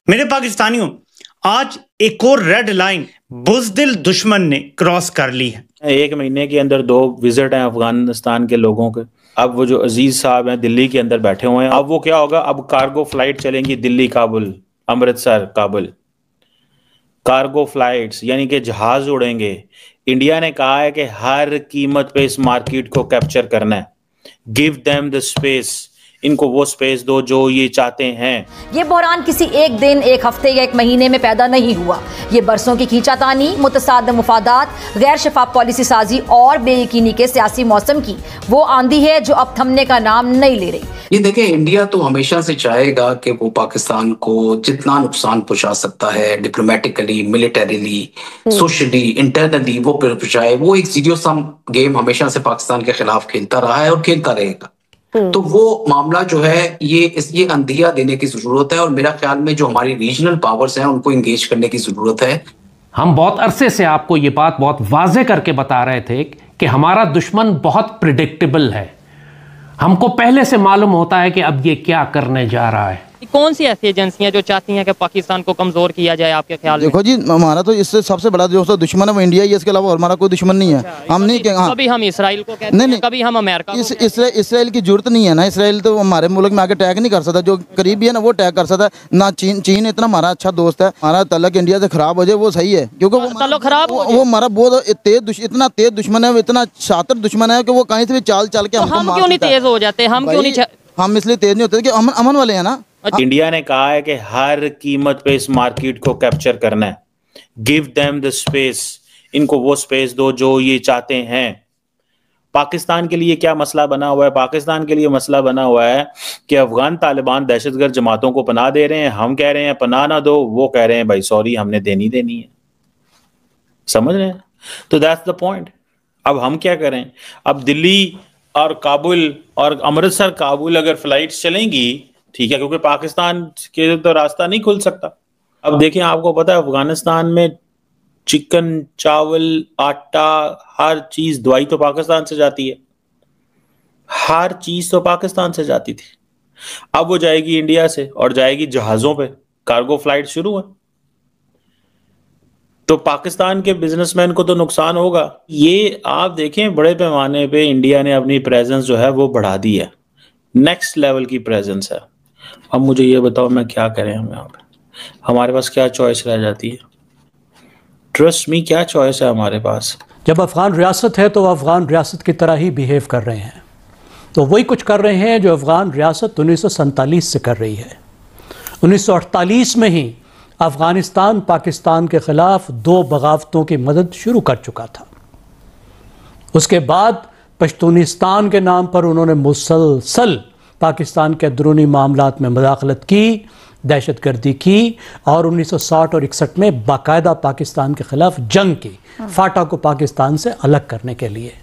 मेरे पाकिस्तानियों, आज एक और रेड लाइन बुज़दिल दुश्मन ने क्रॉस कर ली है। एक महीने के अंदर 2 विजिट हैं अफगानिस्तान के लोगों के। अब वो जो अजीज साहब हैं दिल्ली के अंदर बैठे हुए हैं, अब वो क्या होगा, अब कार्गो फ्लाइट चलेंगी दिल्ली काबुल, अमृतसर काबुल, कार्गो फ्लाइट्स यानी कि जहाज उड़ेंगे। इंडिया ने कहा है कि हर कीमत पे इस मार्केट को कैप्चर करना है। गिव देम द स्पेस, इनको वो स्पेस दो जो ये चाहते हैं। ये बहरान किसी एक दिन, एक हफ्ते या एक महीने में पैदा नहीं हुआ। ये बरसों की खींचातानी, मुतसाद मुफादात, गैर शफाफ पॉलिसी साजी और बेयकीनी के सियासी मौसम की वो आंधी है जो अब थमने का नाम नहीं ले रही। ये देखें, इंडिया तो हमेशा से चाहेगा कि वो पाकिस्तान को जितना नुकसान पहुंचा सकता है, डिप्लोमेटिकली, मिलिटरीली, सोशली, इंटरनली वो पहुंचाए। वो एक जीरो सम गेम हमेशा से पाकिस्तान के खिलाफ खेलता रहा है और खेलता रहेगा। तो वो मामला जो है ये अंधिया देने की जरूरत है और मेरा ख्याल में जो हमारी रीजनल पावर्स हैं उनको इंगेज करने की जरूरत है। हम बहुत अरसे से आपको ये बात बहुत वाजे करके बता रहे थे कि हमारा दुश्मन बहुत प्रिडिक्टेबल है। हमको पहले से मालूम होता है कि अब ये क्या करने जा रहा है। कौन सी ऐसी एजेंसियां जो चाहती हैं कि पाकिस्तान को कमजोर किया जाए आपके ख्याल में? देखो जी, हमारा तो इससे सबसे बड़ा जो दुश्मन है वो इंडिया ही है, इसके अलावा हमारा कोई दुश्मन नहीं है। हम नहीं कभी हम इसराइल को कहते हैं, कभी हम अमेरिका को कहते हैं। इसराइल की जरूरत नहीं है ना। इसराइल तो हमारे मुल्क में आके अटैक नहीं कर सकता। जो करीबी है ना वो अटैक कर सकता है ना। चीन इतना हमारा अच्छा दोस्त है। हमारा तल्लुक इंडिया से खराब हो जाए वो सही है, क्योंकि वो हमारा बहुत इतना तेज दुश्मन है, इतना शातिर दुश्मन है कि वो कहीं से भी चाल चल के हम क्यों नहीं तेज हो जाते? हम इसलिए तेज नहीं होते कि हम अमन वाले हैं ना। इंडिया ने कहा है कि हर कीमत पे इस मार्केट को कैप्चर करना है। गिव देम द स्पेस, इनको वो स्पेस दो जो ये चाहते हैं। पाकिस्तान के लिए क्या मसला बना हुआ है? पाकिस्तान के लिए मसला बना हुआ है कि अफगान तालिबान दहशतगर्द जमातों को पनाह दे रहे हैं। हम कह रहे हैं पनाह ना दो, वो कह रहे हैं भाई सॉरी हमने देनी है। समझ रहे हैं? तो दैट्स द पॉइंट। अब हम क्या करें? अब दिल्ली और काबुल और अमृतसर काबुल अगर फ्लाइट्स चलेंगी, ठीक है, क्योंकि पाकिस्तान के तो रास्ता नहीं खुल सकता। अब देखिए, आपको पता है अफगानिस्तान में चिकन, चावल, आटा, हर चीज, दवाई तो पाकिस्तान से जाती है। हर चीज तो पाकिस्तान से जाती थी। अब वो जाएगी इंडिया से और जाएगी जहाजों पे। कार्गो फ्लाइट शुरू है तो पाकिस्तान के बिजनेसमैन को तो नुकसान होगा। ये आप देखें, बड़े पैमाने पे इंडिया ने अपनी प्रेजेंस जो है वो बढ़ा दी है। नेक्स्ट लेवल की प्रेजेंस है। अब मुझे ये बताओ मैं क्या करें? हम यहाँ पे हमारे पास क्या चॉइस रह जाती है? ट्रस्ट मी, क्या चॉइस है हमारे पास? जब अफगान रियासत है तो अफगान रियासत की तरह ही बिहेव कर रहे हैं। तो वही कुछ कर रहे हैं जो अफगान रियासत 1947 से कर रही है। 1948 में ही अफगानिस्तान पाकिस्तान के खिलाफ 2 बगावतों की मदद शुरू कर चुका था। उसके बाद पश्तूनिस्तान के नाम पर उन्होंने मुसलसल पाकिस्तान के अंदरूनी मामलात में मुदाखलत की, दहशतगर्दी की और 1960 और 61 में बाकायदा पाकिस्तान के खिलाफ जंग की, फाटा को पाकिस्तान से अलग करने के लिए।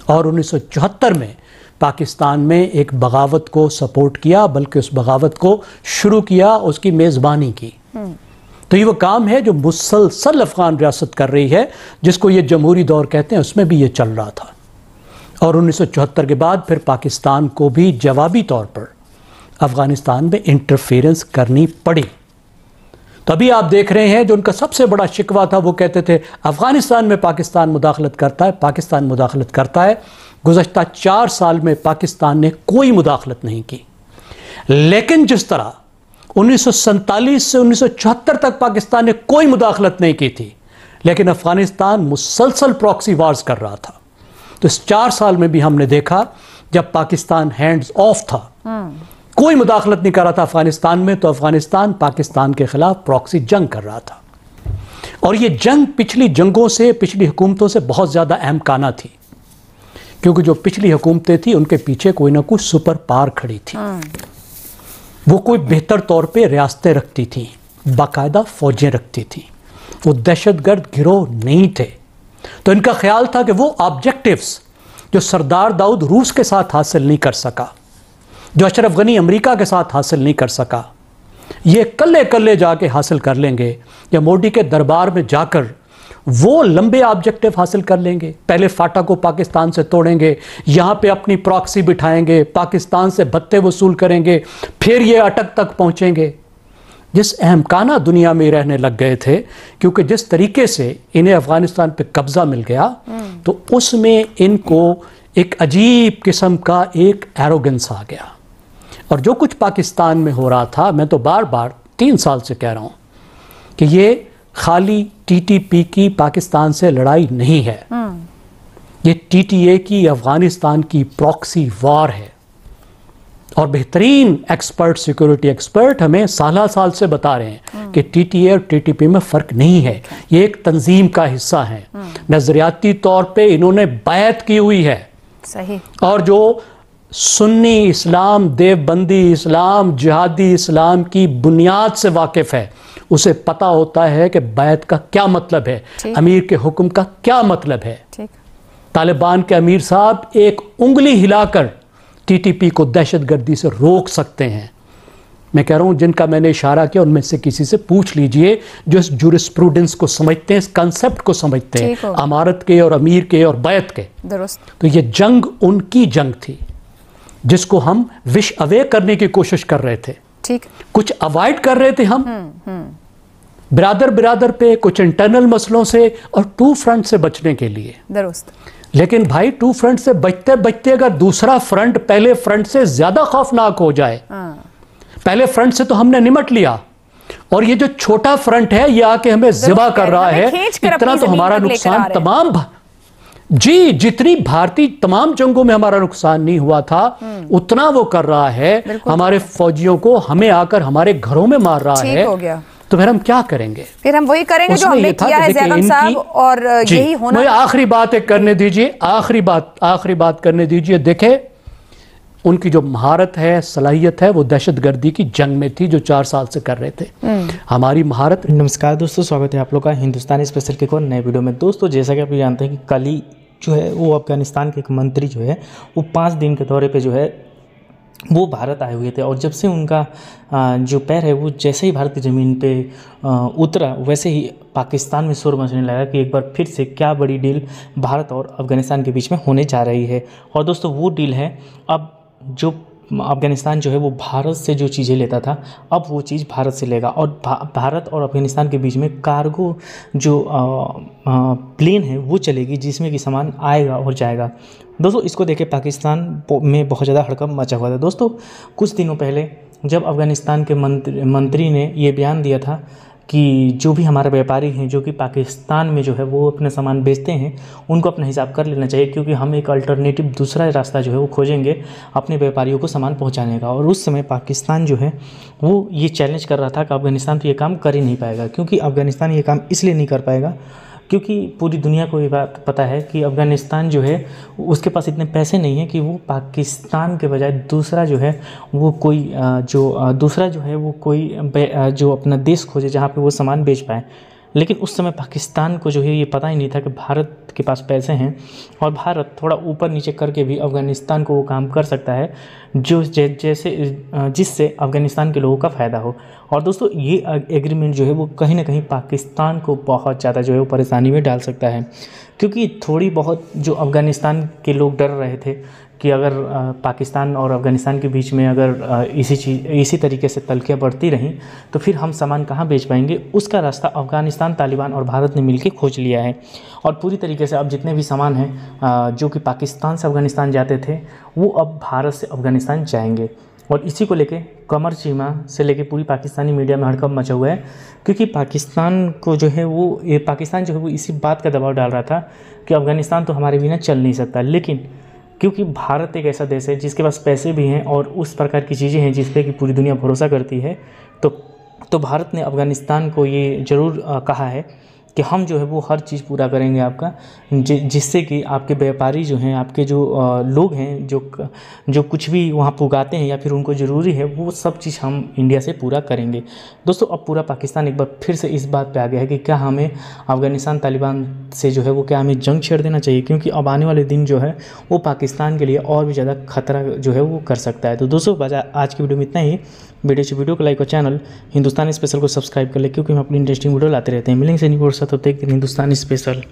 और 1974 में पाकिस्तान में एक बगावत को सपोर्ट किया, बल्कि उस बगावत को शुरू किया, उसकी मेज़बानी की। तो ये वो काम है जो मुसलसल अफगान रियासत कर रही है, जिसको ये जमहूरी दौर कहते हैं। उसमें भी ये चल रहा था। और 1974 के बाद फिर पाकिस्तान को भी जवाबी तौर पर अफगानिस्तान में इंटरफेरेंस करनी पड़ी। तो अभी आप देख रहे हैं जो उनका सबसे बड़ा शिकवा था, वो कहते थे अफगानिस्तान में पाकिस्तान मुदाखलत करता है, पाकिस्तान मुदाखलत करता है। गुज़श्ता 4 साल में पाकिस्तान ने कोई मुदाखलत नहीं की। लेकिन जिस तरह 1947 से 1974 तक पाकिस्तान ने कोई मुदाखलत नहीं की थी, लेकिन अफगानिस्तान मुसलसल प्रॉक्सी वार्स कर रहा था। तो इस 4 साल में भी हमने देखा जब पाकिस्तान हैंड्स ऑफ था, कोई मुदाखलत नहीं कर रहा था अफगानिस्तान में, तो अफगानिस्तान पाकिस्तान के खिलाफ प्रॉक्सी जंग कर रहा था। और ये जंग पिछली जंगों से, पिछली हुकूमतों से बहुत ज़्यादा अहमकाना थी, क्योंकि जो पिछली हुकूमतें थी उनके पीछे कोई ना कोई सुपर पावर खड़ी थी। वो कोई बेहतर तौर पे रियासतें रखती थी, बाकायदा फौजें रखती थी। वो दहशतगर्द गिरोह नहीं थे। तो इनका ख्याल था कि वो ऑब्जेक्टिव्स जो सरदार दाऊद रूस के साथ हासिल नहीं कर सका, जो अशरफ गनी अमेरिका के साथ हासिल नहीं कर सका, ये कल्ले कल्ले जाके हासिल कर लेंगे, या मोदी के दरबार में जाकर वो लंबे ऑब्जेक्टिव हासिल कर लेंगे। पहले फाटा को पाकिस्तान से तोड़ेंगे, यहाँ पे अपनी प्रॉक्सी बिठाएंगे, पाकिस्तान से भत्ते वसूल करेंगे, फिर ये अटक तक पहुँचेंगे। जिस अहमकाना दुनिया में रहने लग गए थे, क्योंकि जिस तरीके से इन्हें अफगानिस्तान पे कब्जा मिल गया तो उसमें इनको एक अजीब किस्म का एक एरोगेंस आ गया। और जो कुछ पाकिस्तान में हो रहा था, मैं तो बार बार 3 साल से कह रहा हूँ कि ये खाली टीटीपी की पाकिस्तान से लड़ाई नहीं है, ये टीटीए की अफगानिस्तान की प्रॉक्सी वॉर है। और बेहतरीन एक्सपर्ट, सिक्योरिटी एक्सपर्ट हमें साल से बता रहे हैं कि टीटीए और टीटीपी में फ़र्क नहीं है, ये एक तंजीम का हिस्सा है। नज़रियाती तौर पे इन्होंने बैत की हुई है। सही। और जो सुन्नी इस्लाम, देवबंदी इस्लाम, जिहादी इस्लाम की बुनियाद से वाकिफ़ है, उसे पता होता है कि बैत का क्या मतलब है, अमीर के हुक्म का क्या मतलब है। तालिबान के अमीर साहब एक उंगली हिलाकर टीटीपी को दहशतगर्दी से रोक सकते हैं। मैं कह रहा हूं, जिनका मैंने इशारा किया उनमें से किसी से पूछ लीजिए जो इस जुरिस्प्रूडेंस को समझते हैं, इस कंसेप्ट को समझते हैं, अमारत के और अमीर के और बैत के। तो ये जंग उनकी जंग थी जिसको हम विश अवे करने की कोशिश कर रहे थे। ठीक, कुछ अवॉइड कर रहे थे हम बिरादर पे, कुछ इंटरनल मसलों से और टू फ्रंट से बचने के लिए। दुरुस्त। लेकिन भाई टू फ्रंट से बचते बचते अगर दूसरा फ्रंट पहले फ्रंट से ज्यादा खौफनाक हो जाए, पहले फ्रंट से तो हमने निमट लिया और ये जो छोटा फ्रंट है ये आके हमें ज़िबा कर रहा है, इतना तो हमारा नुकसान तमाम जी जितनी भारतीय तमाम जंगों में हमारा नुकसान नहीं हुआ था उतना वो कर रहा है। हमारे फौजियों को हमें आकर हमारे घरों में मार रहा है। तो फिर हम क्या करेंगे? फिर हम वही करेंगे जो हमने किया है ज़ैगम साहब, और यही होना। आखिरी बात एक करने दीजिए, आखिरी बात करने दीजिए। देखे उनकी जो महारत है, सलाहियत है, वो दहशतगर्दी की जंग में थी जो 4 साल से कर रहे थे। हमारी महारत। नमस्कार दोस्तों, स्वागत है आप लोग का हिंदुस्तानी स्पेशल के एक और नए वीडियो में। दोस्तों जैसा कि आप जानते हैं कि कल ही जो है वो अफगानिस्तान के एक मंत्री जो है वो 5 दिन के दौरे पे जो है वो भारत आए हुए थे। और जब से उनका जो पैर है वो जैसे ही भारत की ज़मीन पे उतरा, वैसे ही पाकिस्तान में शोर मचने लगा कि एक बार फिर से क्या बड़ी डील भारत और अफगानिस्तान के बीच में होने जा रही है। और दोस्तों वो डील है, अब जो अफगानिस्तान जो है वो भारत से जो चीज़ें लेता था अब वो चीज़ भारत से लेगा। और भारत और अफगानिस्तान के बीच में कार्गो जो प्लेन है वो चलेगी जिसमें कि सामान आएगा और जाएगा। दोस्तों इसको देखे पाकिस्तान में बहुत ज़्यादा हड़कंप मचा हुआ था। दोस्तों कुछ दिनों पहले जब अफगानिस्तान के मंत्री ने ये बयान दिया था कि जो भी हमारे व्यापारी हैं जो कि पाकिस्तान में जो है वो अपने सामान बेचते हैं उनको अपना हिसाब कर लेना चाहिए, क्योंकि हम एक अल्टरनेटिव दूसरा रास्ता जो है वो खोजेंगे अपने व्यापारियों को सामान पहुंचाने का। और उस समय पाकिस्तान जो है वो ये चैलेंज कर रहा था कि अफगानिस्तान तो ये काम कर ही नहीं पाएगा, क्योंकि अफगानिस्तान ये काम इसलिए नहीं कर पाएगा क्योंकि पूरी दुनिया को ये बात पता है कि अफगानिस्तान जो है उसके पास इतने पैसे नहीं हैं कि वो पाकिस्तान के बजाय दूसरा जो है वो कोई दूसरा जो है वो कोई जो अपना देश खोजे जहाँ पे वो सामान बेच पाए। लेकिन उस समय पाकिस्तान को जो है ये पता ही नहीं था कि भारत के पास पैसे हैं और भारत थोड़ा ऊपर नीचे करके भी अफगानिस्तान को वो काम कर सकता है जो जिससे अफगानिस्तान के लोगों का फ़ायदा हो। और दोस्तों ये एग्रीमेंट जो है वो कहीं ना कहीं पाकिस्तान को बहुत ज़्यादा जो है वो परेशानी में डाल सकता है, क्योंकि थोड़ी बहुत जो अफगानिस्तान के लोग डर रहे थे कि अगर पाकिस्तान और अफगानिस्तान के बीच में अगर इसी तरीके से तलखियाँ बढ़ती रहीं तो फिर हम सामान कहाँ बेच पाएंगे। उसका रास्ता अफगानिस्तान, तालिबान और भारत ने मिलकर खोज लिया है। और पूरी तरीके से अब जितने भी सामान हैं जो कि पाकिस्तान से अफगानिस्तान जाते थे वो अब भारत से अफगानिस्तान जाएंगे। और इसी को लेके कमर चीमा से लेके पूरी पाकिस्तानी मीडिया में हड़कंप मचा हुआ है, क्योंकि पाकिस्तान को जो है पाकिस्तान जो है वो इसी बात का दबाव डाल रहा था कि अफगानिस्तान तो हमारे बिना चल नहीं सकता। लेकिन क्योंकि भारत एक ऐसा देश है जिसके पास पैसे भी हैं और उस प्रकार की चीज़ें हैं जिस पे कि पूरी दुनिया भरोसा करती है, तो भारत ने अफगानिस्तान को ये ज़रूर कहा है कि हम जो है वो हर चीज़ पूरा करेंगे आपका, जिससे कि आपके व्यापारी जो हैं, आपके जो लोग हैं जो कुछ भी वहाँ पर उगाते हैं या फिर उनको ज़रूरी है वो सब चीज़ हम इंडिया से पूरा करेंगे। दोस्तों अब पूरा पाकिस्तान एक बार फिर से इस बात पे आ गया है कि क्या हमें अफगानिस्तान तालिबान से जो है वो क्या हमें जंग छेड़ देना चाहिए, क्योंकि अब आने वाले दिन जो है वो पाकिस्तान के लिए और भी ज़्यादा खतरा जो है वो कर सकता है। तो दोस्तों आज की वीडियो में इतना ही। वीडियो को लाइक और चैनल हिंदुस्तानी स्पेशल को सब्सक्राइब कर ले, क्योंकि हम अपनी इंटरेस्टिंग वीडियो लाते रहते हैं। मिलेंगे से नहीं बोल सकते हिंदुस्तानी स्पेशल।